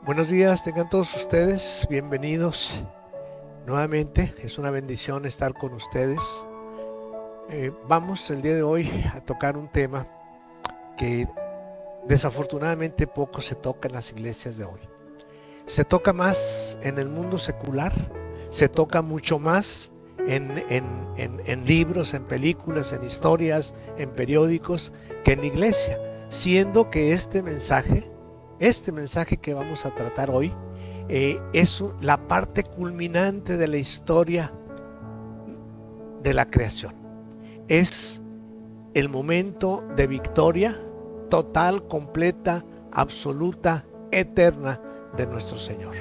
Buenos días, tengan todos ustedes bienvenidos nuevamente. Es una bendición estar con ustedes. Vamos el día de hoy a tocar un tema que desafortunadamente poco se toca en las iglesias de hoy. Se toca más en el mundo secular, se toca mucho más en libros, en películas, en historias, en periódicos, que en la iglesia, siendo que este mensaje que vamos a tratar hoy, es la parte culminante de la historia de la creación. Es el momento de victoria total, completa, absoluta, eterna de nuestro Señor.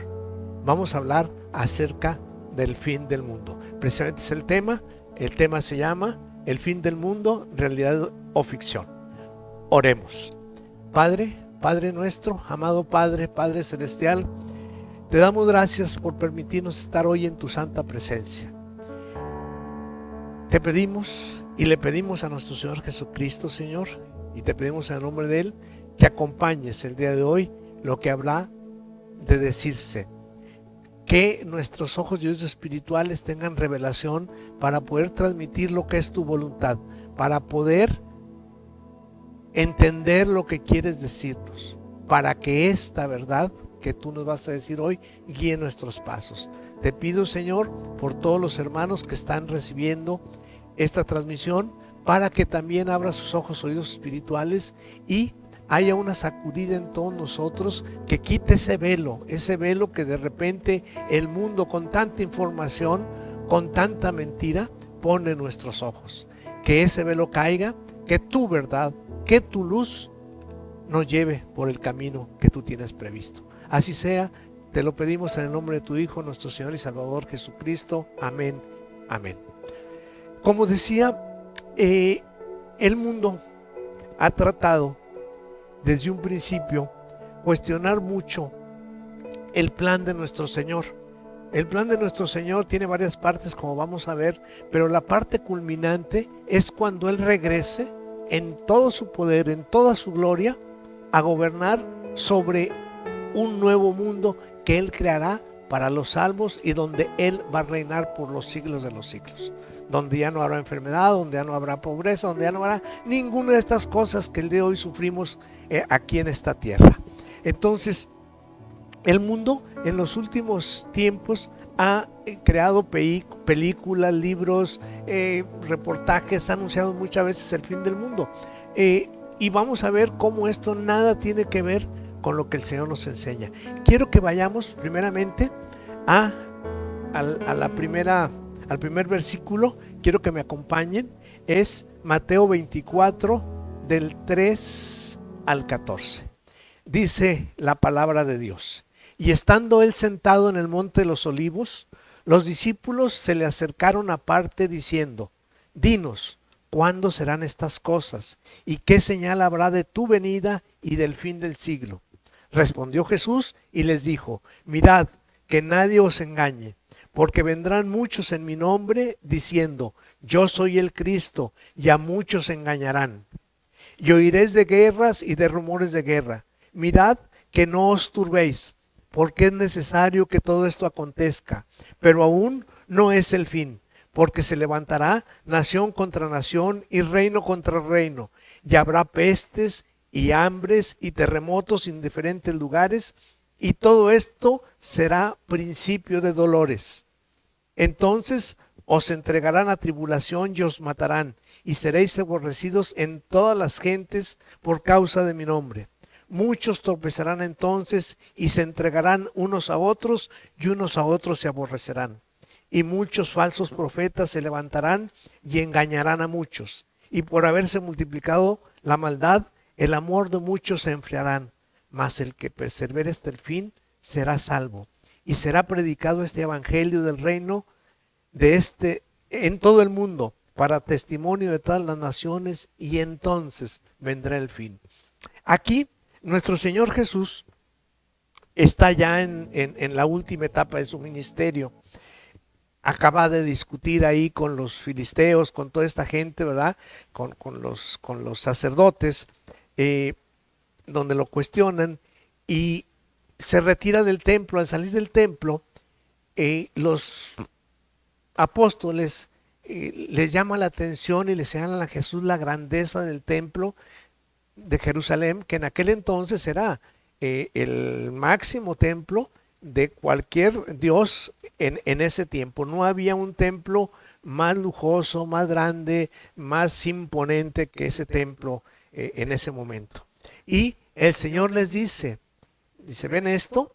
Vamos a hablar acerca del fin del mundo. Precisamente es el tema. El tema se llama El fin del mundo, realidad o ficción. Oremos. Padre nuestro, amado Padre, Padre celestial, te damos gracias por permitirnos estar hoy en tu santa presencia. Te pedimos y le pedimos a nuestro Señor Jesucristo, Señor, y te pedimos en el nombre de Él, que acompañes el día de hoy lo que habrá de decirse. Que nuestros ojos y oídos espirituales tengan revelación para poder transmitir lo que es tu voluntad, para poder entender lo que quieres decirnos, para que esta verdad que tú nos vas a decir hoy guíe nuestros pasos. Te pido, Señor, por todos los hermanos que están recibiendo esta transmisión, para que también abra sus ojos, oídos espirituales, y haya una sacudida en todos nosotros, que quite ese velo que de repente el mundo, con tanta información, con tanta mentira, pone en nuestros ojos. Que ese velo caiga, que tu verdad, que tu luz nos lleve por el camino que tú tienes previsto. Así sea, te lo pedimos en el nombre de tu Hijo, nuestro Señor y Salvador Jesucristo. Amén, amén. Como decía, el mundo ha tratado desde un principio cuestionar mucho el plan de nuestro Señor. El plan de nuestro Señor tiene varias partes, como vamos a ver, pero la parte culminante es cuando Él regrese en todo su poder, en toda su gloria, a gobernar sobre un nuevo mundo que Él creará para los salvos, y donde Él va a reinar por los siglos de los siglos, donde ya no habrá enfermedad, donde ya no habrá pobreza, donde ya no habrá ninguna de estas cosas que el día de hoy sufrimos aquí en esta tierra. Entonces, el mundo en los últimos tiempos ha creado películas, libros, reportajes, ha anunciado muchas veces el fin del mundo. Y vamos a ver cómo esto nada tiene que ver con lo que el Señor nos enseña. Quiero que vayamos primeramente al primer versículo. Quiero que me acompañen. Es Mateo 24, del 3 al 14. Dice la palabra de Dios: y estando él sentado en el monte de los olivos, los discípulos se le acercaron aparte diciendo: dinos, ¿cuándo serán estas cosas? ¿Y qué señal habrá de tu venida y del fin del siglo? Respondió Jesús y les dijo: mirad, que nadie os engañe, porque vendrán muchos en mi nombre diciendo: yo soy el Cristo, y a muchos engañarán. Y oiréis de guerras y de rumores de guerra. Mirad que no os turbéis, porque es necesario que todo esto acontezca, pero aún no es el fin, porque se levantará nación contra nación y reino contra reino, y habrá pestes y hambres y terremotos en diferentes lugares, y todo esto será principio de dolores. Entonces os entregarán a tribulación y os matarán, y seréis aborrecidos en todas las gentes por causa de mi nombre. Muchos tropezarán entonces y se entregarán unos a otros, y unos a otros se aborrecerán. Y muchos falsos profetas se levantarán y engañarán a muchos. Y por haberse multiplicado la maldad, el amor de muchos se enfriarán. Mas el que persevere hasta el fin será salvo. Y será predicado este evangelio del reino en todo el mundo, para testimonio de todas las naciones, y entonces vendrá el fin. Aquí nuestro Señor Jesús está ya en la última etapa de su ministerio. Acaba de discutir ahí con los filisteos, con toda esta gente, ¿verdad? Con los sacerdotes, donde lo cuestionan, y se retira del templo. Al salir del templo, los apóstoles les llama la atención y les señalan a Jesús la grandeza del templo de Jerusalén, que en aquel entonces era el máximo templo de cualquier dios en ese tiempo. No había un templo más lujoso, más grande, más imponente que ese templo en ese momento. Y el Señor les dice, ¿ven esto?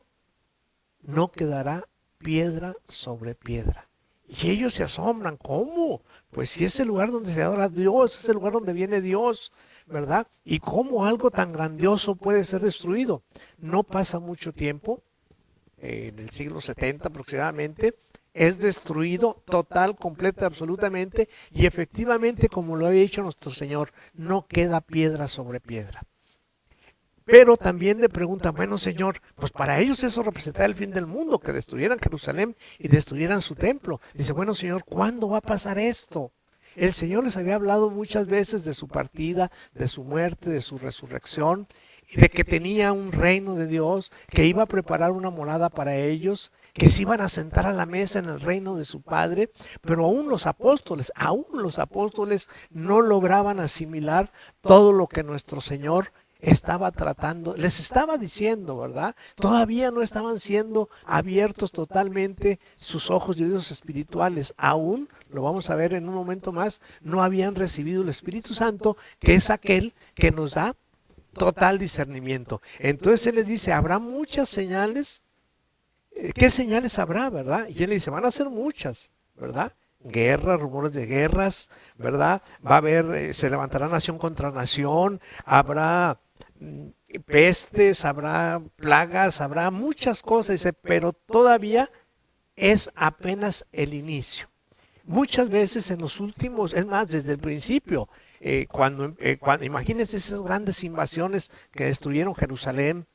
No quedará piedra sobre piedra. Y ellos se asombran, ¿cómo? Pues si es el lugar donde se adora a Dios, es el lugar donde viene Dios, ¿verdad? ¿Y cómo algo tan grandioso puede ser destruido? No pasa mucho tiempo, en el siglo 70 aproximadamente, es destruido total, completa, absolutamente, y efectivamente, como lo había dicho nuestro Señor, no queda piedra sobre piedra. Pero también le preguntan, bueno, Señor, pues para ellos eso representaba el fin del mundo, que destruyeran Jerusalén y destruyeran su templo. Dice, bueno, Señor, ¿cuándo va a pasar esto? El Señor les había hablado muchas veces de su partida, de su muerte, de su resurrección, y de que tenía un reino de Dios, que iba a preparar una morada para ellos, que se iban a sentar a la mesa en el reino de su Padre, pero aún los apóstoles no lograban asimilar todo lo que nuestro Señor estaba tratando, les estaba diciendo, ¿verdad? Todavía no estaban siendo abiertos totalmente sus ojos y oídos espirituales. Aún, lo vamos a ver en un momento más, no habían recibido el Espíritu Santo, que es aquel que nos da total discernimiento. Entonces Él les dice, habrá muchas señales. ¿Qué señales habrá, verdad? Y Él le dice, van a ser muchas, ¿verdad? Guerras, rumores de guerras, ¿verdad? Va a haber, se levantará nación contra nación, habrá pestes, habrá plagas, habrá muchas cosas, dice, pero todavía es apenas el inicio. Muchas veces en los últimos, es más, desde el principio, cuando imagínense esas grandes invasiones que destruyeron Jerusalén,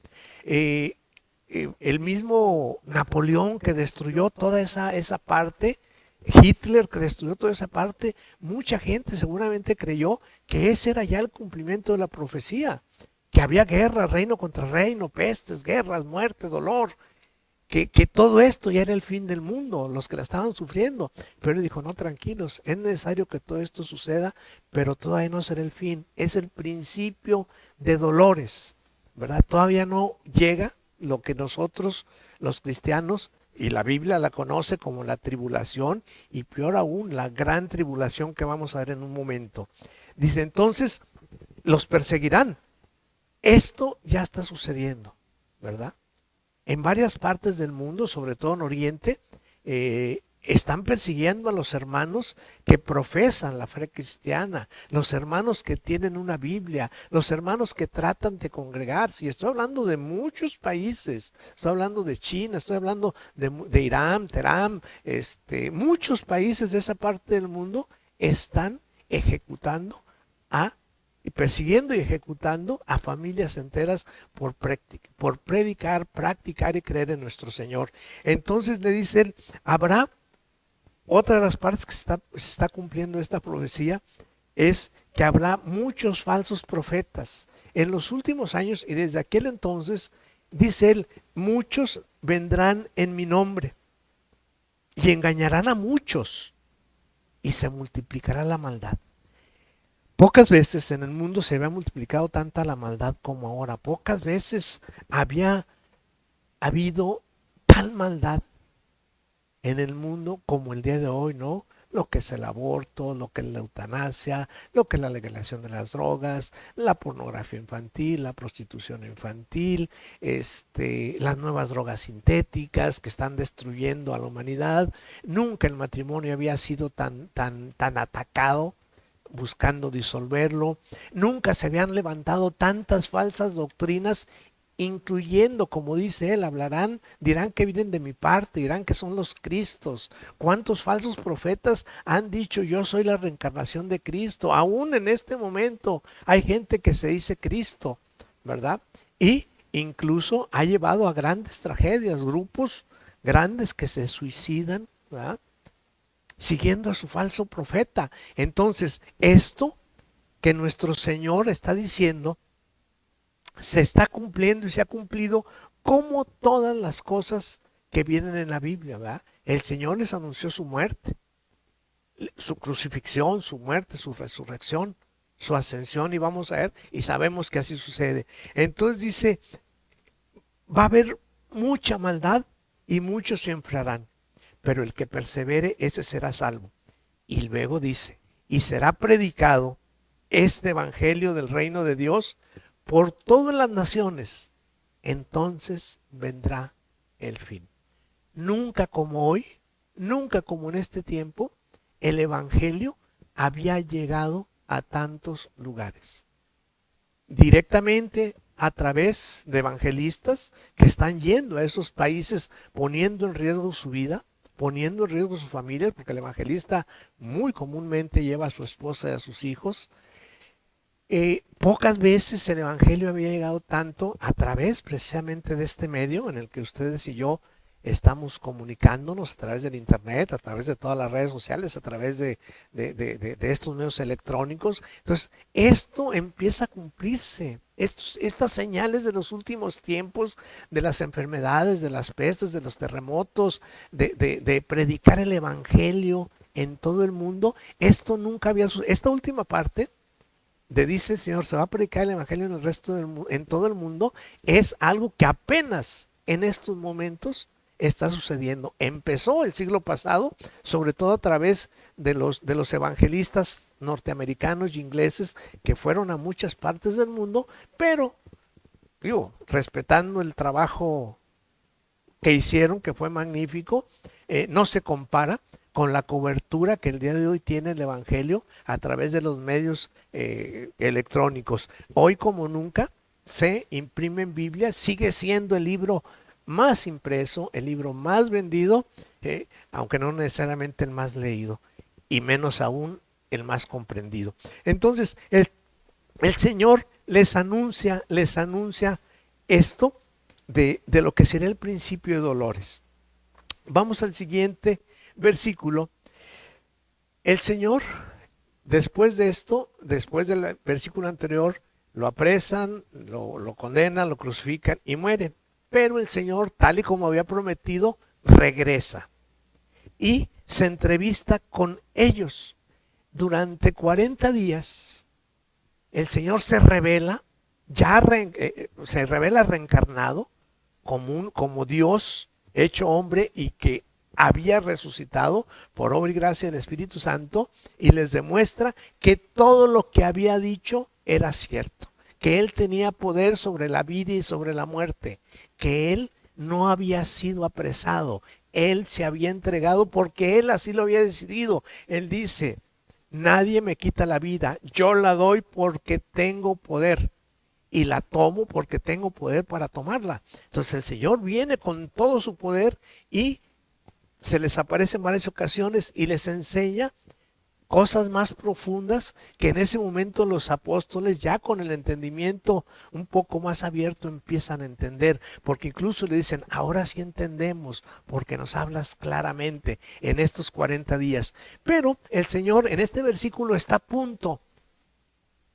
el mismo Napoleón que destruyó toda esa parte, Hitler que destruyó toda esa parte, mucha gente seguramente creyó que ese era ya el cumplimiento de la profecía, que había guerra, reino contra reino, pestes, guerras, muerte, dolor, que todo esto ya era el fin del mundo, los que la estaban sufriendo. Pero él dijo, no, tranquilos, es necesario que todo esto suceda, pero todavía no será el fin, es el principio de dolores, ¿verdad? Todavía no llega lo que nosotros, los cristianos, y la Biblia la conoce como la tribulación, y peor aún, la gran tribulación que vamos a ver en un momento. Dice, entonces, los perseguirán. Esto ya está sucediendo, ¿verdad? En varias partes del mundo, sobre todo en Oriente, están persiguiendo a los hermanos que profesan la fe cristiana, los hermanos que tienen una Biblia, los hermanos que tratan de congregarse. Y estoy hablando de muchos países, estoy hablando de China, estoy hablando de Irán, Teherán, muchos países de esa parte del mundo están ejecutando persiguiendo y ejecutando a familias enteras por predicar, practicar y creer en nuestro Señor. Entonces le dice él, habrá otra de las partes que se está cumpliendo esta profecía, es que habrá muchos falsos profetas. En los últimos años y desde aquel entonces, dice él, muchos vendrán en mi nombre y engañarán a muchos y se multiplicará la maldad. Pocas veces en el mundo se había multiplicado tanta la maldad como ahora. Pocas veces había habido tal maldad en el mundo como el día de hoy, ¿no? Lo que es el aborto, lo que es la eutanasia, lo que es la legalización de las drogas, la pornografía infantil, la prostitución infantil, las nuevas drogas sintéticas que están destruyendo a la humanidad. Nunca el matrimonio había sido tan atacado, buscando disolverlo. Nunca se habían levantado tantas falsas doctrinas, incluyendo, como dice él, dirán que vienen de mi parte, dirán que son los Cristos. ¿Cuántos falsos profetas han dicho yo soy la reencarnación de Cristo? Aún en este momento hay gente que se dice Cristo, ¿verdad? Y incluso ha llevado a grandes tragedias, grupos grandes que se suicidan, ¿verdad?, siguiendo a su falso profeta. Entonces, esto que nuestro Señor está diciendo se está cumpliendo y se ha cumplido como todas las cosas que vienen en la Biblia, ¿verdad? El Señor les anunció su muerte, su crucifixión, su muerte, su resurrección, su ascensión, y vamos a ver, y sabemos que así sucede. Entonces dice, va a haber mucha maldad y muchos se enfriarán, pero el que persevere, ese será salvo. Y luego dice, y será predicado este evangelio del reino de Dios por todas las naciones, entonces vendrá el fin. Nunca como hoy, nunca como en este tiempo, el evangelio había llegado a tantos lugares. Directamente a través de evangelistas que están yendo a esos países poniendo en riesgo su vida, poniendo en riesgo sus familias, porque el evangelista muy comúnmente lleva a su esposa y a sus hijos. Pocas veces el evangelio había llegado tanto a través precisamente de este medio en el que ustedes y yo estamos comunicándonos, a través del internet, a través de todas las redes sociales, a través de estos medios electrónicos. Entonces, esto empieza a cumplirse. Estas señales de los últimos tiempos, de las enfermedades, de las pestes, de los terremotos, de predicar el evangelio en todo el mundo, esto nunca había sucedido. Esta última parte dice el Señor, se va a predicar el evangelio en el resto en todo el mundo, es algo que apenas en estos momentos está sucediendo. Empezó el siglo pasado, sobre todo a través de los evangelistas norteamericanos y ingleses que fueron a muchas partes del mundo, pero respetando el trabajo que hicieron, que fue magnífico, no se compara con la cobertura que el día de hoy tiene el evangelio a través de los medios electrónicos. Hoy como nunca se imprime en Biblia, sigue siendo el libro más impreso, el libro más vendido, aunque no necesariamente el más leído, y menos aún el más comprendido. Entonces el Señor les anuncia esto de lo que será el principio de dolores. Vamos al siguiente versículo. El Señor, después de esto, después del versículo anterior, lo apresan, lo condenan, lo crucifican y muere. Pero el Señor, tal y como había prometido, regresa y se entrevista con ellos. Durante 40 días, el Señor se revela, se revela reencarnado como Dios hecho hombre y que había resucitado por obra y gracia del Espíritu Santo, y les demuestra que todo lo que había dicho era cierto, que Él tenía poder sobre la vida y sobre la muerte, que Él no había sido apresado, Él se había entregado porque Él así lo había decidido. Él dice, nadie me quita la vida, yo la doy porque tengo poder. Y la tomo porque tengo poder para tomarla. Entonces el Señor viene con todo su poder y se les aparece en varias ocasiones y les enseña cosas más profundas que en ese momento los apóstoles, ya con el entendimiento un poco más abierto, empiezan a entender, porque incluso le dicen, ahora sí entendemos porque nos hablas claramente en estos 40 días. Pero el Señor en este versículo está a punto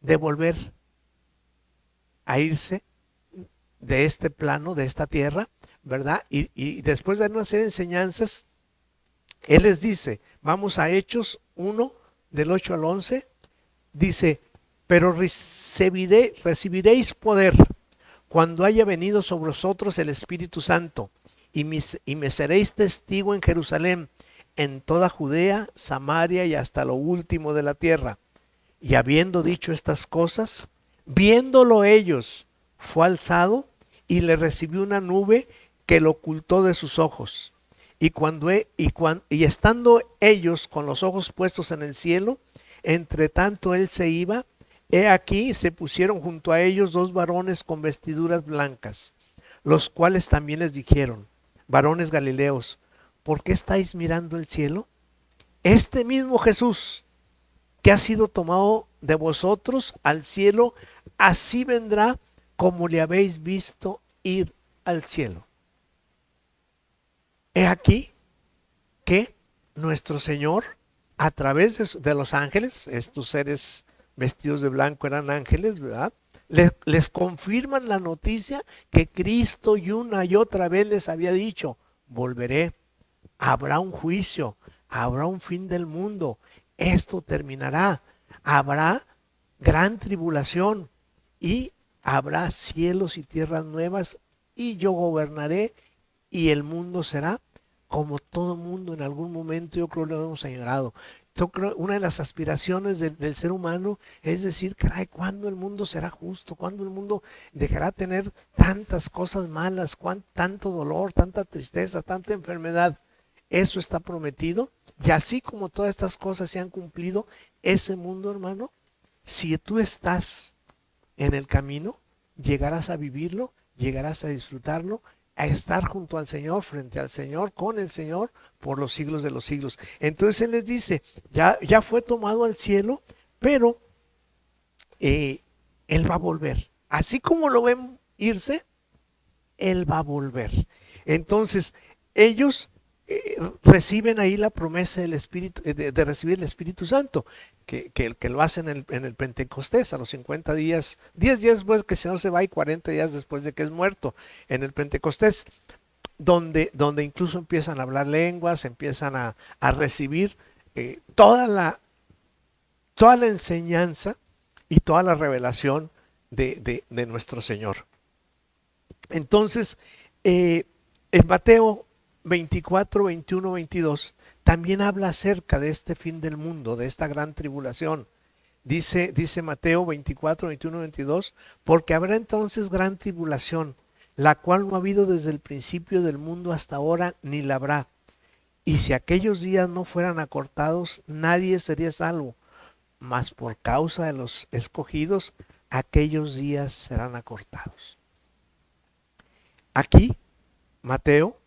de volver a irse de este plano, de esta tierra, ¿verdad? Y después de una serie de enseñanzas, Él les dice, vamos a Hechos 1, del 8 al 11, dice, pero recibiréis poder cuando haya venido sobre vosotros el Espíritu Santo, y me seréis testigo en Jerusalén, en toda Judea, Samaria y hasta lo último de la tierra. Y habiendo dicho estas cosas, viéndolo ellos, fue alzado y le recibió una nube que lo ocultó de sus ojos. Y estando ellos con los ojos puestos en el cielo, entre tanto él se iba, he aquí se pusieron junto a ellos 2 varones con vestiduras blancas, los cuales también les dijeron, varones galileos, ¿por qué estáis mirando el cielo? Este mismo Jesús que ha sido tomado de vosotros al cielo, así vendrá como le habéis visto ir al cielo. He aquí que nuestro Señor, a través de los ángeles, estos seres vestidos de blanco eran ángeles, ¿verdad? Les confirman la noticia que Cristo y una y otra vez les había dicho: volveré, habrá un juicio, habrá un fin del mundo, esto terminará, habrá gran tribulación y habrá cielos y tierras nuevas y yo gobernaré y el mundo será como todo mundo en algún momento, yo creo, lo hemos añorado. Yo creo una de las aspiraciones del ser humano es decir: caray, ¿cuándo el mundo será justo? ¿Cuándo el mundo dejará tener tantas cosas malas, tanto dolor, tanta tristeza, tanta enfermedad? Eso está prometido, y así como todas estas cosas se han cumplido, ese mundo, hermano, si tú estás en el camino, llegarás a vivirlo, llegarás a disfrutarlo, a estar junto al Señor, frente al Señor, con el Señor, por los siglos de los siglos. Entonces Él les dice: ya fue tomado al cielo, pero Él va a volver. Así como lo ven irse, Él va a volver. Entonces, ellos reciben ahí la promesa del Espíritu, de recibir el Espíritu Santo, que lo hacen en el Pentecostés, a los 50 días, 10 días después que el Señor se va y 40 días después de que es muerto, en el Pentecostés, donde incluso empiezan a hablar lenguas, empiezan a recibir toda la enseñanza y toda la revelación de nuestro Señor. Entonces, en Mateo 24, 21, 22, también habla acerca de este fin del mundo, de esta gran tribulación. Dice Mateo 24, 21, 22, porque habrá entonces gran tribulación, la cual no ha habido desde el principio del mundo hasta ahora, ni la habrá. Y si aquellos días no fueran acortados, nadie sería salvo. Mas por causa de los escogidos, aquellos días serán acortados. Aquí, Mateo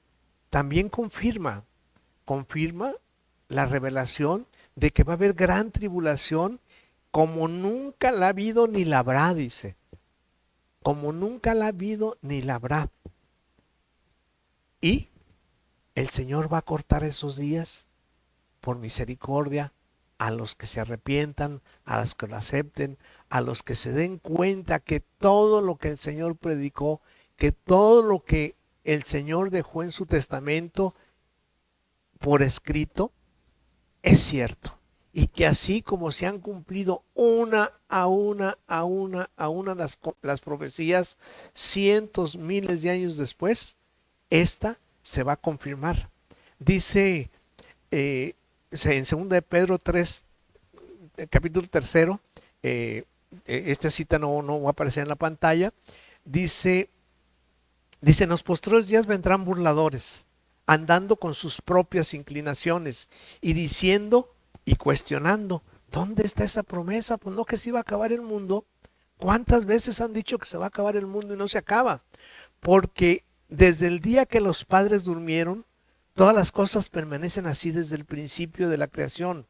también confirma la revelación de que va a haber gran tribulación como nunca la ha habido ni la habrá, dice. Como nunca la ha habido ni la habrá. Y el Señor va a cortar esos días por misericordia a los que se arrepientan, a los que lo acepten, a los que se den cuenta que todo lo que el Señor predicó, que todo lo que el Señor dejó en su testamento por escrito es cierto, y que así como se han cumplido una a una las profecías cientos, miles de años después, esta se va a confirmar. Dice en 2 de Pedro 3, capítulo 3, esta cita no va a aparecer en la pantalla. Dice: en los postreros días vendrán burladores, andando con sus propias inclinaciones y diciendo y cuestionando: ¿dónde está esa promesa? Pues no, que se iba a acabar el mundo. ¿Cuántas veces han dicho que se va a acabar el mundo y no se acaba? Porque desde el día que los padres durmieron, todas las cosas permanecen así desde el principio de la creación.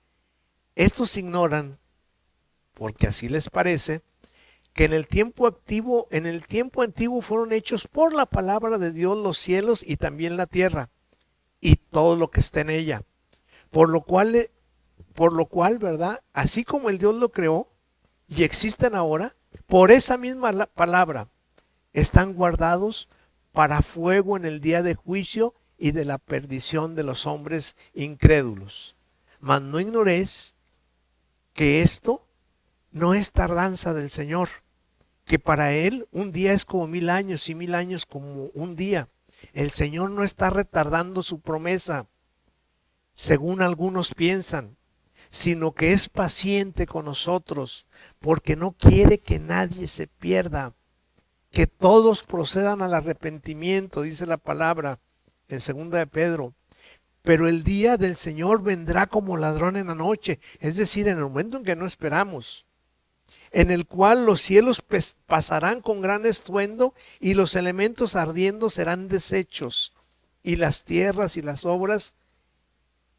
Estos ignoran, porque así les parece, que en el tiempo antiguo fueron hechos por la palabra de Dios los cielos y también la tierra y todo lo que está en ella. Por lo cual, ¿verdad? Así como el Dios lo creó y existen ahora, por esa misma palabra están guardados para fuego en el día de juicio y de la perdición de los hombres incrédulos. Mas no ignoréis que esto no es tardanza del Señor, que para Él un día es como 1000 años y 1000 años como un día. El Señor no está retardando su promesa, según algunos piensan, sino que es paciente con nosotros, porque no quiere que nadie se pierda, que todos procedan al arrepentimiento, dice la palabra en 2 de Pedro. Pero el día del Señor vendrá como ladrón en la noche, es decir, en el momento en que no esperamos, en el cual los cielos pasarán con gran estruendo y los elementos ardiendo serán deshechos, y las tierras y las obras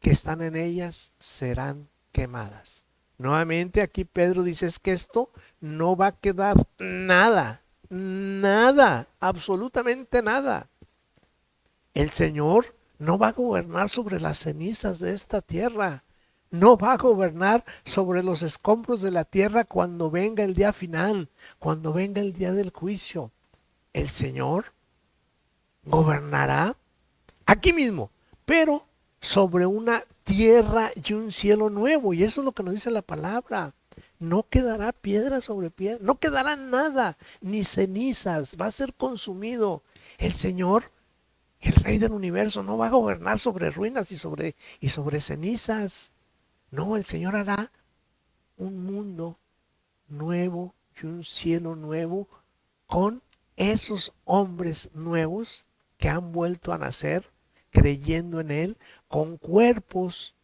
que están en ellas serán quemadas. Nuevamente aquí Pedro dice: es que esto no va a quedar nada, absolutamente nada. El Señor no va a gobernar sobre las cenizas de esta tierra. No va a gobernar sobre los escombros de la tierra cuando venga el día final, cuando venga el día del juicio. El Señor gobernará aquí mismo, pero sobre una tierra y un cielo nuevo. Y eso es lo que nos dice la palabra. No quedará piedra sobre piedra, no quedará nada, ni cenizas, va a ser consumido. El Señor, el Rey del universo, no va a gobernar sobre ruinas y sobre cenizas. No, el Señor hará un mundo nuevo y un cielo nuevo con esos hombres nuevos que han vuelto a nacer creyendo en Él, con cuerpos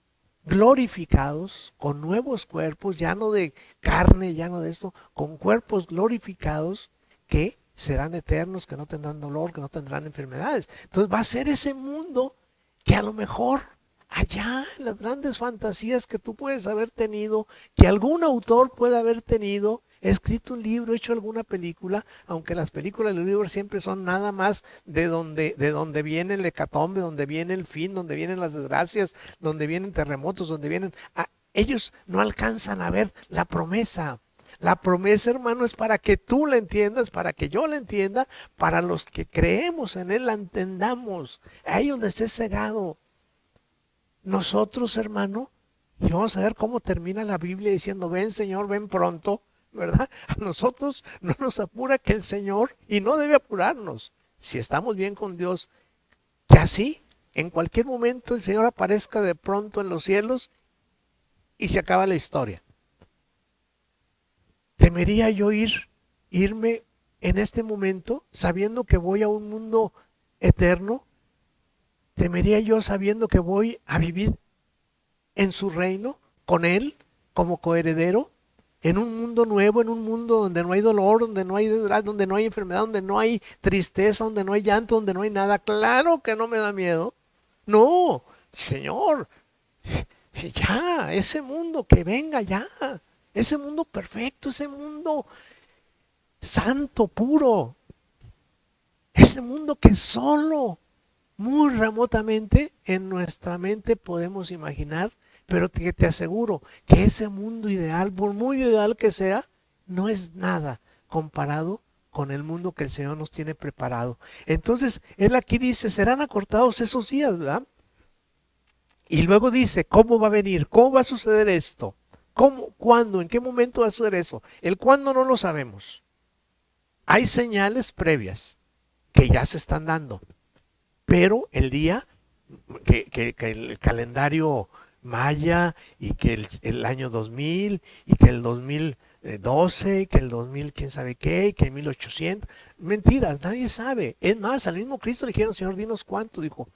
glorificados, con nuevos cuerpos, ya no de carne, ya no de esto, con cuerpos glorificados que serán eternos, que no tendrán dolor, que no tendrán enfermedades. Entonces va a ser ese mundo que a lo mejor allá en las grandes fantasías que tú puedes haber tenido, que algún autor puede haber tenido, escrito un libro, hecho alguna película, aunque las películas y los libros siempre son nada más de donde viene el hecatombe, donde viene el fin, donde vienen las desgracias, donde vienen terremotos, donde vienen... ellos no alcanzan a ver la promesa. La promesa, hermano, es para que tú la entiendas, para que yo la entienda, para los que creemos en Él la entendamos. A ellos les es cegado. Nosotros, hermano, y vamos a ver cómo termina la Biblia diciendo, ven Señor, ven pronto, ¿verdad? A nosotros no nos apura que el Señor, y no debe apurarnos, si estamos bien con Dios, que así, en cualquier momento el Señor aparezca de pronto en los cielos y se acaba la historia. Temería yo irme en este momento sabiendo que voy a un mundo eterno. Temería yo sabiendo que voy a vivir en su reino, con Él, como coheredero, en un mundo nuevo, en un mundo donde no hay dolor, donde no hay desgracia, donde no hay enfermedad, donde no hay tristeza, donde no hay llanto, donde no hay nada. Claro que no me da miedo. No, Señor, ya, ese mundo que venga ya, ese mundo perfecto, ese mundo santo, puro, ese mundo que solo muy remotamente en nuestra mente podemos imaginar, pero te aseguro que ese mundo ideal, por muy ideal que sea, no es nada comparado con el mundo que el Señor nos tiene preparado. Entonces, Él aquí dice, serán acortados esos días, ¿verdad? Y luego dice, ¿cómo va a venir? ¿Cómo va a suceder esto? ¿Cómo? ¿Cuándo? ¿En qué momento va a suceder eso? El cuándo no lo sabemos. Hay señales previas que ya se están dando. Pero el día que el calendario maya y que el año 2000 y que el 2012, que el 2000 quién sabe qué, y que el 1800, mentiras, nadie sabe. Es más, al mismo Cristo le dijeron, Señor, dinos cuánto. Dijo,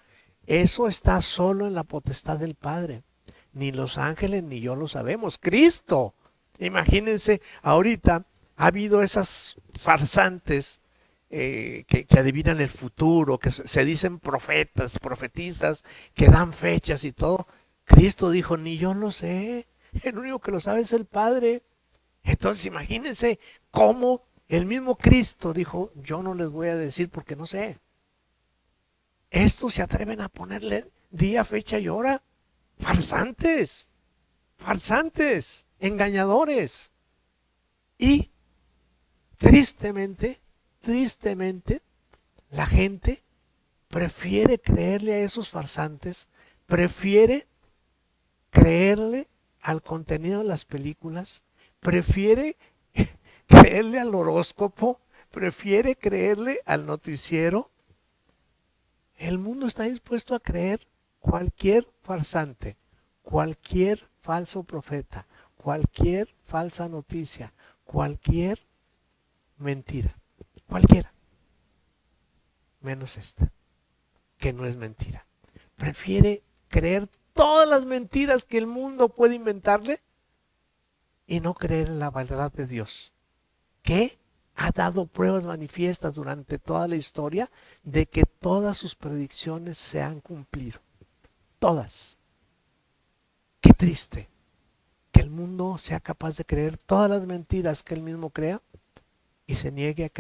eso está solo en la potestad del Padre. Ni los ángeles ni yo lo sabemos. Cristo, imagínense, ahorita ha habido esas farsantes que adivinan el futuro, que se dicen profetas, profetizas, que dan fechas y todo. Cristo dijo, ni yo lo sé, el único que lo sabe es el Padre. Entonces imagínense cómo el mismo Cristo dijo, yo no les voy a decir porque no sé. Estos se atreven a ponerle día, fecha y hora. Farsantes, farsantes, engañadores. Y tristemente, la gente prefiere creerle a esos farsantes, prefiere creerle al contenido de las películas, prefiere creerle al horóscopo, prefiere creerle al noticiero. El mundo está dispuesto a creer cualquier farsante, cualquier falso profeta, cualquier falsa noticia, cualquier mentira, cualquiera, menos esta, que no es mentira. Prefiere creer todas las mentiras que el mundo puede inventarle y no creer en la verdad de Dios, que ha dado pruebas manifiestas durante toda la historia de que todas sus predicciones se han cumplido. Todas. Qué triste que el mundo sea capaz de creer todas las mentiras que él mismo crea y se niegue a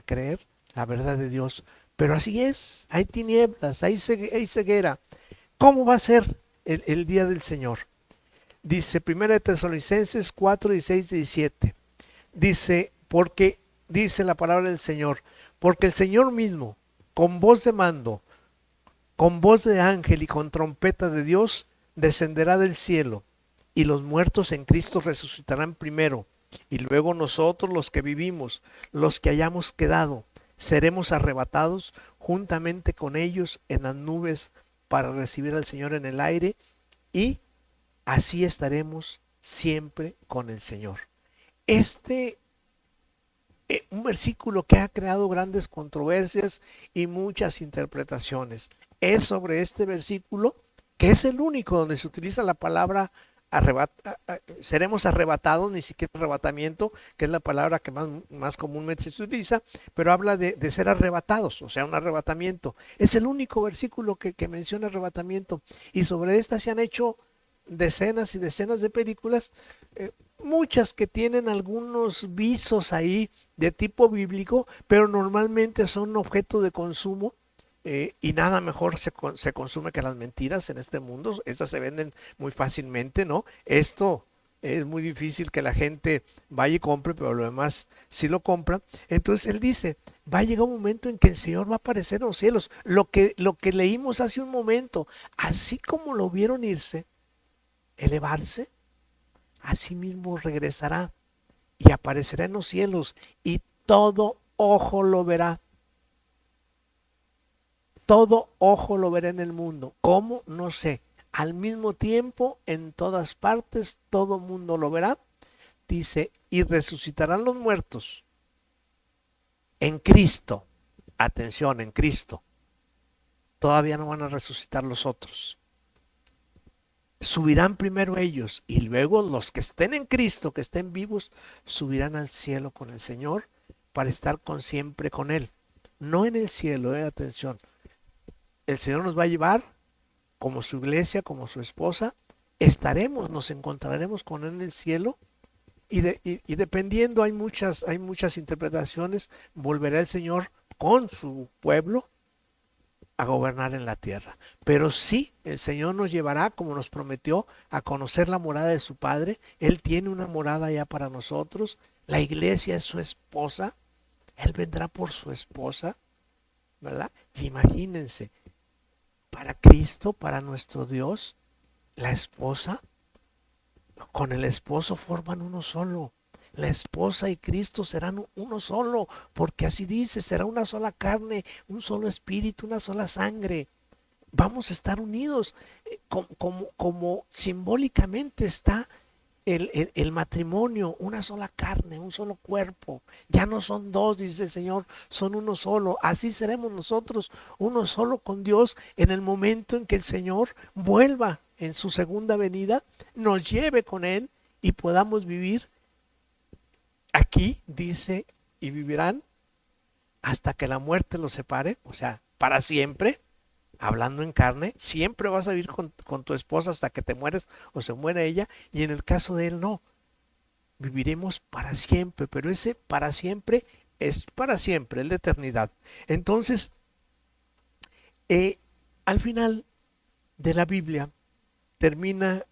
creer la verdad de Dios. Pero así es, hay tinieblas, hay ceguera. ¿Cómo va a ser el día del Señor. Dice 1 Tesalonicenses 4, 16, 17. Dice, porque, dice la palabra del Señor, porque el Señor mismo, con voz de mando, con voz de ángel y con trompeta de Dios, descenderá del cielo, y los muertos en Cristo resucitarán primero, y luego nosotros los que vivimos, los que hayamos quedado, seremos arrebatados juntamente con ellos en las nubes para recibir al Señor en el aire, y así estaremos siempre con el Señor. Un versículo que ha creado grandes controversias y muchas interpretaciones. Es sobre este versículo, que es el único donde se utiliza la palabra seremos arrebatados, ni siquiera arrebatamiento, que es la palabra que más comúnmente se utiliza, pero habla de ser arrebatados, o sea, un arrebatamiento. Es el único versículo que menciona arrebatamiento, y sobre esta se han hecho decenas y decenas de películas, muchas que tienen algunos visos ahí de tipo bíblico, pero normalmente son objeto de consumo, y nada mejor se consume que las mentiras en este mundo. Estas se venden muy fácilmente, ¿no? Esto es muy difícil que la gente vaya y compre, pero lo demás sí lo compra. Entonces él dice, va a llegar un momento en que el Señor va a aparecer en los cielos. Lo que leímos hace un momento, así como lo vieron irse, elevarse, así mismo regresará y aparecerá en los cielos, y todo ojo lo verá. Todo ojo lo verá en el mundo. ¿Cómo? No sé. Al mismo tiempo, en todas partes, todo mundo lo verá. Dice, y resucitarán los muertos en Cristo. Atención, en Cristo. Todavía no van a resucitar los otros. Subirán primero ellos, y luego los que estén en Cristo, que estén vivos, subirán al cielo con el Señor para estar siempre con Él. No en el cielo, atención. El Señor nos va a llevar como su iglesia, como su esposa. Nos encontraremos con Él en el cielo, y dependiendo, hay muchas interpretaciones. Volverá el Señor con su pueblo a gobernar en la tierra. Pero sí, el Señor nos llevará, como nos prometió, a conocer la morada de su Padre. Él tiene una morada ya para nosotros. La iglesia es su esposa. Él vendrá por su esposa, ¿verdad? Y imagínense, para Cristo, para nuestro Dios, la esposa con el esposo forman uno solo. La esposa y Cristo serán uno solo, porque así dice, será una sola carne, un solo espíritu, una sola sangre. Vamos a estar unidos, como simbólicamente está el matrimonio, una sola carne, un solo cuerpo. Ya no son dos, dice el Señor, son uno solo. Así seremos nosotros, uno solo con Dios, en el momento en que el Señor vuelva en su segunda venida, nos lleve con Él y podamos vivir aquí, dice, y vivirán hasta que la muerte los separe, o sea, para siempre. Hablando en carne, siempre vas a vivir con tu esposa hasta que te mueres o se muera ella, y en el caso de él no, viviremos para siempre, pero ese para siempre es para siempre, el de eternidad. Entonces, al final de la Biblia termina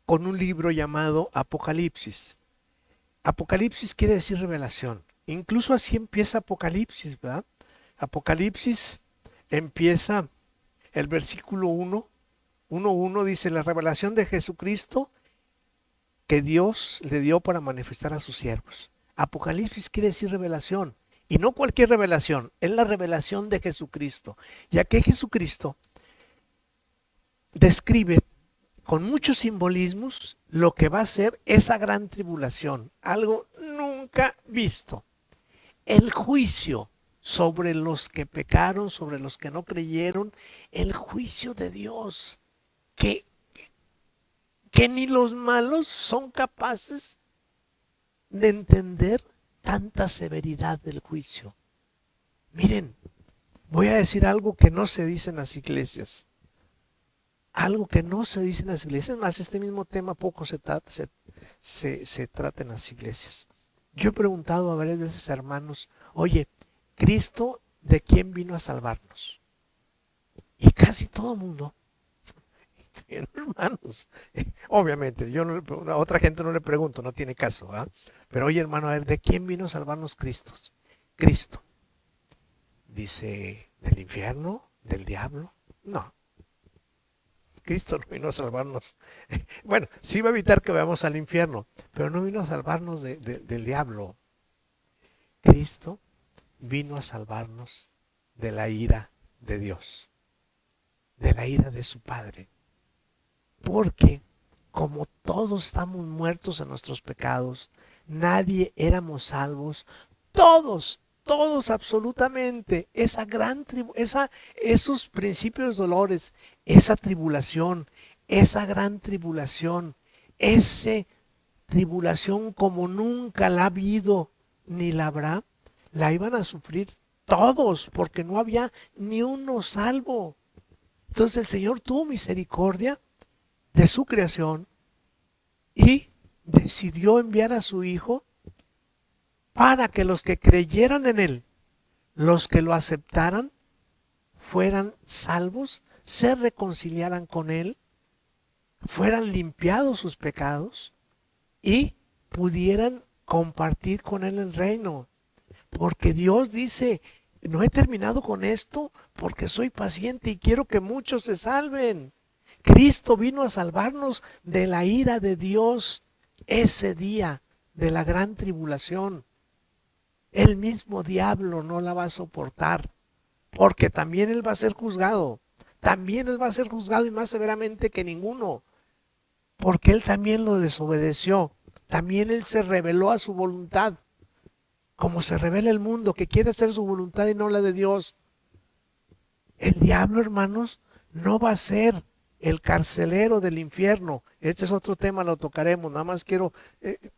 con un libro llamado Apocalipsis. Apocalipsis quiere decir revelación. Incluso así empieza Apocalipsis, ¿verdad? Apocalipsis empieza el versículo 1:1, dice, la revelación de Jesucristo que Dios le dio para manifestar a sus siervos. Apocalipsis quiere decir revelación, y no cualquier revelación, es la revelación de Jesucristo, ya que Jesucristo describe con muchos simbolismos lo que va a ser esa gran tribulación, algo nunca visto. El juicio sobre los que pecaron, sobre los que no creyeron, el juicio de Dios, que ni los malos son capaces de entender tanta severidad del juicio. Miren, voy a decir algo que no se dice en las iglesias. Algo que no se dice en las iglesias, más este mismo tema poco se trata en las iglesias. Yo he preguntado a varias veces a hermanos, oye, ¿Cristo de quién vino a salvarnos? Y casi todo el mundo, Bueno, hermanos, obviamente, yo a otra gente no le pregunto, no tiene caso, ¿ah? Pero oye, hermano, a ver, ¿de quién vino a salvarnos Cristo? Cristo. Dice, ¿del infierno? ¿Del diablo? No, Cristo no vino a salvarnos. Bueno, sí va a evitar que vayamos al infierno, pero no vino a salvarnos del diablo. Cristo vino a salvarnos de la ira de Dios, de la ira de su Padre. Porque como todos estamos muertos en nuestros pecados, nadie éramos salvos, todos absolutamente, esos principios de dolores, esa tribulación, esa gran tribulación, esa tribulación como nunca la ha habido ni la habrá, la iban a sufrir todos, porque no había ni uno salvo. Entonces el Señor tuvo misericordia de su creación y decidió enviar a su Hijo para que los que creyeran en Él, los que lo aceptaran, fueran salvos, se reconciliaran con Él, fueran limpiados sus pecados y pudieran compartir con Él el reino. Porque Dios dice, no he terminado con esto porque soy paciente y quiero que muchos se salven. Cristo vino a salvarnos de la ira de Dios ese día de la gran tribulación. El mismo diablo no la va a soportar, porque también él va a ser juzgado. También él va a ser juzgado y más severamente que ninguno, porque él también lo desobedeció. También él se rebeló a su voluntad, como se revela el mundo que quiere hacer su voluntad y no la de Dios. El diablo, hermanos, no va a ser el carcelero del infierno. Este es otro tema, lo tocaremos. Nada más quiero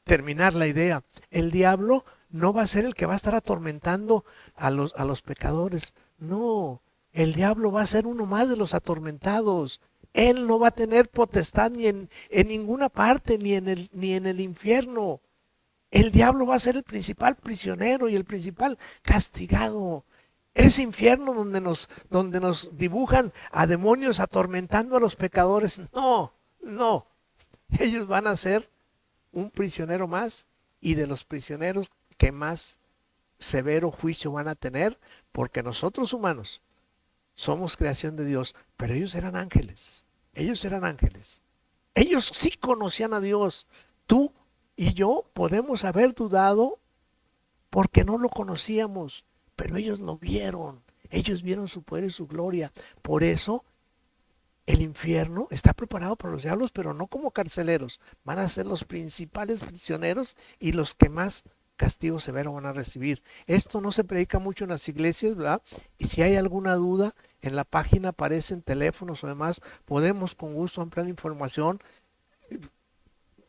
terminar la idea. El diablo no va a ser el que va a estar atormentando a los pecadores. No, el diablo va a ser uno más de los atormentados. Él no va a tener potestad ni en ninguna parte, ni en el infierno. El diablo va a ser el principal prisionero y el principal castigado. Ese infierno donde nos dibujan a demonios atormentando a los pecadores. No, no. Ellos van a ser un prisionero más y de los prisioneros que más severo juicio van a tener, porque nosotros humanos somos creación de Dios, pero ellos eran ángeles. Ellos eran ángeles. Ellos sí conocían a Dios. Tú y yo podemos haber dudado porque no lo conocíamos, pero ellos lo vieron. Ellos vieron su poder y su gloria. Por eso el infierno está preparado para los diablos, pero no como carceleros. Van a ser los principales prisioneros y los que más castigo severo van a recibir. Esto no se predica mucho en las iglesias, ¿verdad? Y si hay alguna duda, en la página aparecen teléfonos o demás. Podemos con gusto ampliar la información.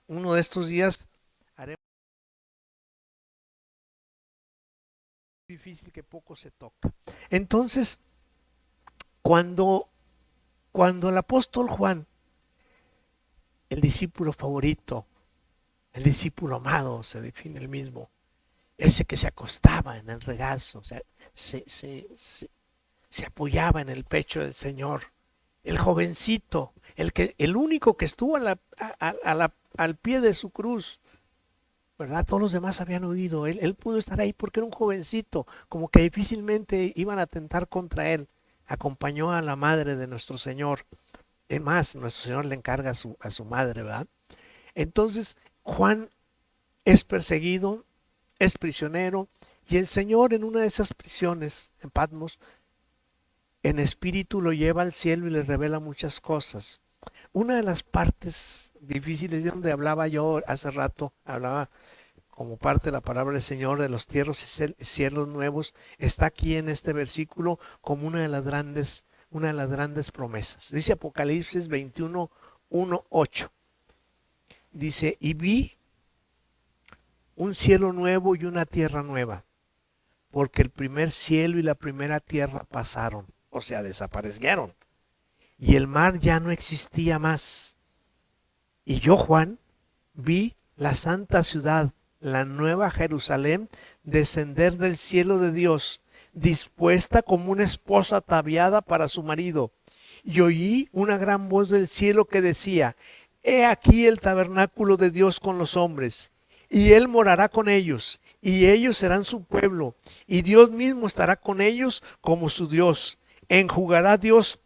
Uno de estos días haremos. Difícil que poco se toca. Entonces, cuando el apóstol Juan, el discípulo favorito, el discípulo amado, se define el mismo, ese que se acostaba en el regazo, o sea, se apoyaba en el pecho del Señor, el jovencito, el único que estuvo al pie de su cruz, ¿verdad? Todos los demás habían huido. Él pudo estar ahí porque era un jovencito, como que difícilmente iban a atentar contra él. Acompañó a la madre de nuestro Señor. Es más, nuestro Señor le encarga a su madre, ¿verdad? Entonces, Juan es perseguido, es prisionero, y el Señor en una de esas prisiones, en Patmos, en espíritu lo lleva al cielo y le revela muchas cosas. Una de las partes difíciles de donde hablaba yo hace rato, hablaba como parte de la palabra del Señor de los cielos nuevos, está aquí en este versículo como una de las grandes promesas. Dice Apocalipsis 21, 1, 8. Dice, y vi un cielo nuevo y una tierra nueva, porque el primer cielo y la primera tierra pasaron, o sea, desaparecieron, y el mar ya no existía más. Y yo, Juan, vi la santa ciudad, la nueva Jerusalén, descender del cielo de Dios, dispuesta como una esposa ataviada para su marido. y oí una gran voz del cielo que decía: He aquí el tabernáculo de Dios con los hombres, y Él morará con ellos, y ellos serán su pueblo, y Dios mismo estará con ellos como su Dios. Enjugará Dios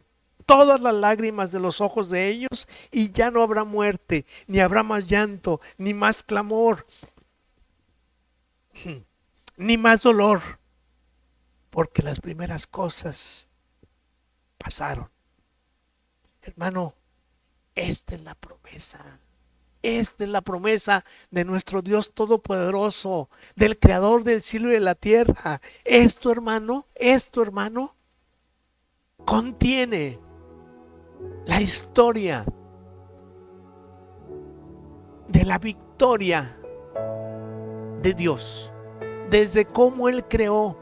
todas las lágrimas de los ojos de ellos, y ya no habrá muerte, ni habrá más llanto, ni más clamor, ni más dolor, porque las primeras cosas pasaron. Hermano, esta es la promesa. Esta es la promesa de nuestro Dios Todopoderoso, del Creador del cielo y de la tierra. Esto, hermano, contiene la historia de la victoria de Dios, desde cómo Él creó,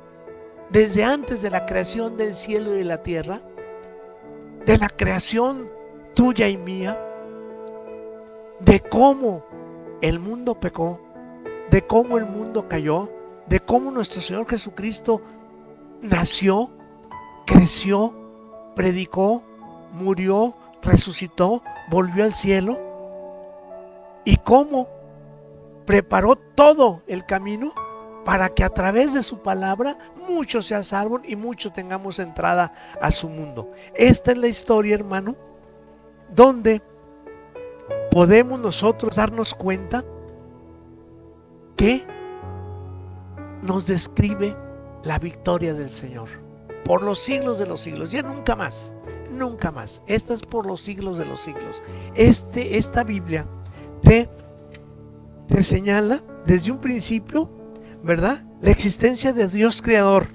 desde antes de la creación del cielo y de la tierra, de la creación tuya y mía, de cómo el mundo pecó, de cómo el mundo cayó, de cómo nuestro Señor Jesucristo nació, creció, predicó, murió, resucitó, volvió al cielo, y cómo preparó todo el camino para que a través de su palabra muchos sean salvos y muchos tengamos entrada a su mundo. Esta es la historia, hermano, donde podemos nosotros darnos cuenta que nos describe la victoria del Señor por los siglos de los siglos. Ya nunca más, nunca más. Esta es por los siglos de los siglos. Esta Biblia te señala desde un principio, ¿verdad?, la existencia de Dios creador,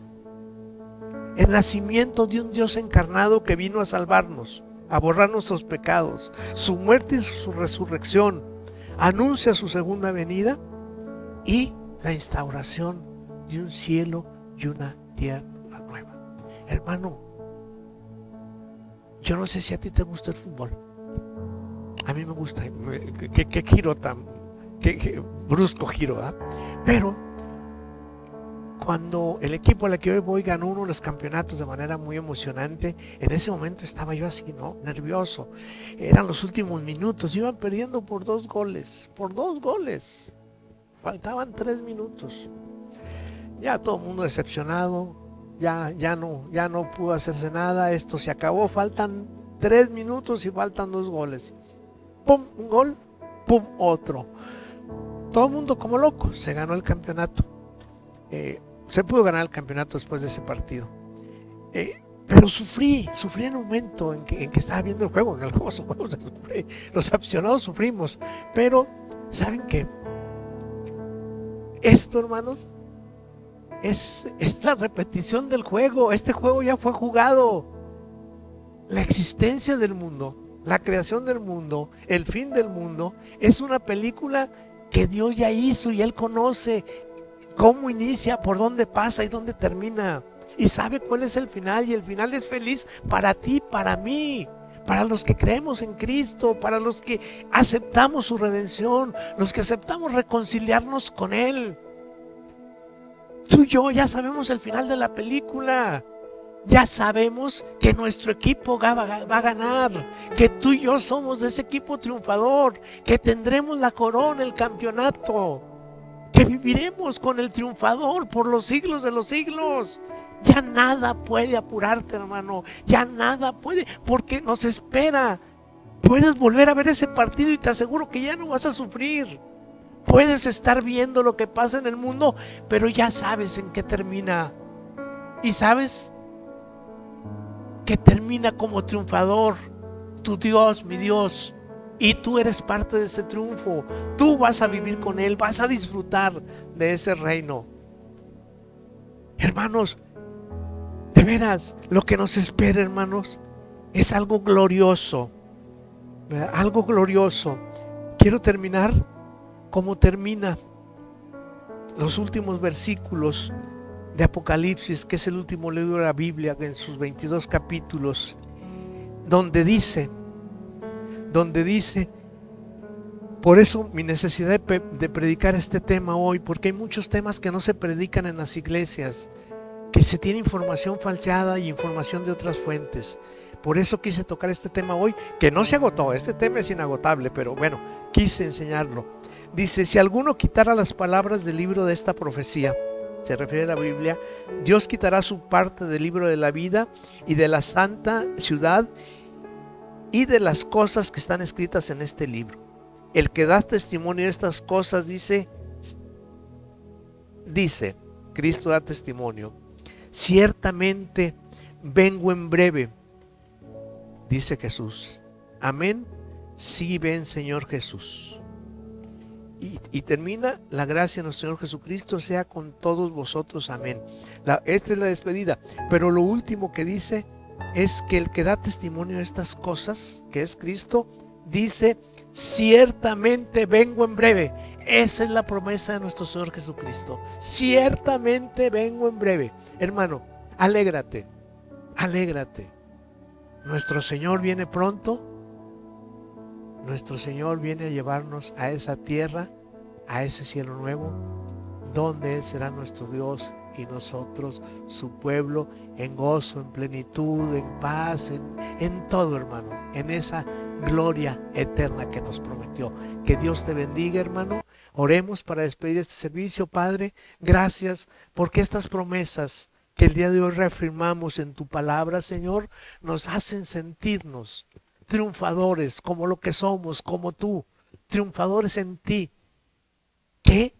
el nacimiento de un Dios encarnado que vino a salvarnos, a borrar nuestros pecados, su muerte y su resurrección, anuncia su segunda venida y la instauración de un cielo y una tierra nueva. Hermano, yo no sé si a ti te gusta el fútbol. A mí me gusta. Qué giro tan, qué brusco giro, ¿verdad? Pero cuando el equipo al que hoy voy ganó uno de los campeonatos de manera muy emocionante, en ese momento estaba yo así, ¿no?, nervioso. Eran los últimos minutos, iban perdiendo por 2 goles, faltaban 3 minutos. Ya todo el mundo decepcionado, ya no pudo hacerse nada, esto se acabó, faltan 3 minutos y faltan 2 goles. Pum, un gol, pum, otro. Todo el mundo como loco, se ganó el campeonato. Se pudo ganar el campeonato después de ese partido. Pero sufrí en un momento en que estaba viendo el juego. En el juego se sufre. Los aficionados sufrimos. Pero, ¿saben qué? Esto, hermanos, es la repetición del juego. Este juego ya fue jugado. La existencia del mundo, la creación del mundo, el fin del mundo, es una película que Dios ya hizo y Él conoce cómo inicia, por dónde pasa y dónde termina, y sabe cuál es el final, y el final es feliz para ti, para mí, para los que creemos en Cristo, para los que aceptamos su redención, los que aceptamos reconciliarnos con Él. Tú y yo ya sabemos el final de la película. Ya sabemos que nuestro equipo va a ganar, que tú y yo somos de ese equipo triunfador, que tendremos la corona, el campeonato, que viviremos con el triunfador por los siglos de los siglos. Ya nada puede apurarte, hermano, ya nada puede, porque nos espera. Puedes volver a ver ese partido y te aseguro que ya no vas a sufrir. Puedes estar viendo lo que pasa en el mundo, pero ya sabes en qué termina. Y sabes que termina como triunfador tu Dios, mi Dios, y tú eres parte de ese triunfo. Tú vas a vivir con Él, vas a disfrutar de ese reino. Hermanos, de veras, lo que nos espera, hermanos, es algo glorioso, ¿verdad? Algo glorioso. Quiero terminar como termina los últimos versículos de Apocalipsis, que es el último libro de la Biblia, en sus 22 capítulos, donde dice, por eso mi necesidad de predicar este tema hoy, porque hay muchos temas que no se predican en las iglesias, que se tiene información falseada y información de otras fuentes, Por eso quise tocar este tema hoy, que no se agotó. Este tema es inagotable, pero bueno, quise enseñarlo. Dice, si alguno quitara las palabras del libro de esta profecía, se refiere a la Biblia, Dios quitará su parte del libro de la vida y de la santa ciudad y de las cosas que están escritas en este libro. El que da testimonio de estas cosas dice, Cristo da testimonio, ciertamente vengo en breve, dice Jesús. Amén. Sí, ven, Señor Jesús. Y termina, la gracia de nuestro Señor Jesucristo sea con todos vosotros. Amén. Esta es la despedida. Pero lo último que dice es que el que da testimonio de estas cosas, que es Cristo, dice, ciertamente vengo en breve. Esa es la promesa de nuestro Señor Jesucristo. Ciertamente vengo en breve. Hermano, alégrate, alégrate. Nuestro Señor viene pronto. Nuestro Señor viene a llevarnos a esa tierra, a ese cielo nuevo, donde Él será nuestro Dios y nosotros su pueblo, en gozo, en plenitud, en paz, en todo, hermano, en esa gloria eterna que nos prometió. Que Dios te bendiga, hermano. Oremos para despedir este servicio. Padre, gracias porque estas promesas que el día de hoy reafirmamos en tu palabra, Señor, nos hacen sentirnos triunfadores como lo que somos, como tú, triunfadores en ti, que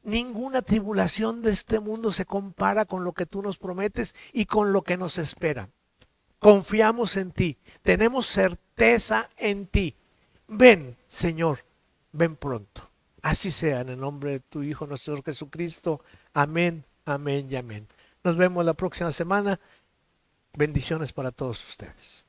ninguna tribulación de este mundo se compara con lo que tú nos prometes y con lo que nos espera. Confiamos en ti, tenemos certeza en ti. Ven, Señor, ven pronto. Así sea, en el nombre de tu Hijo, nuestro Señor Jesucristo. Amén, amén y amén. Nos vemos la próxima semana. Bendiciones para todos ustedes.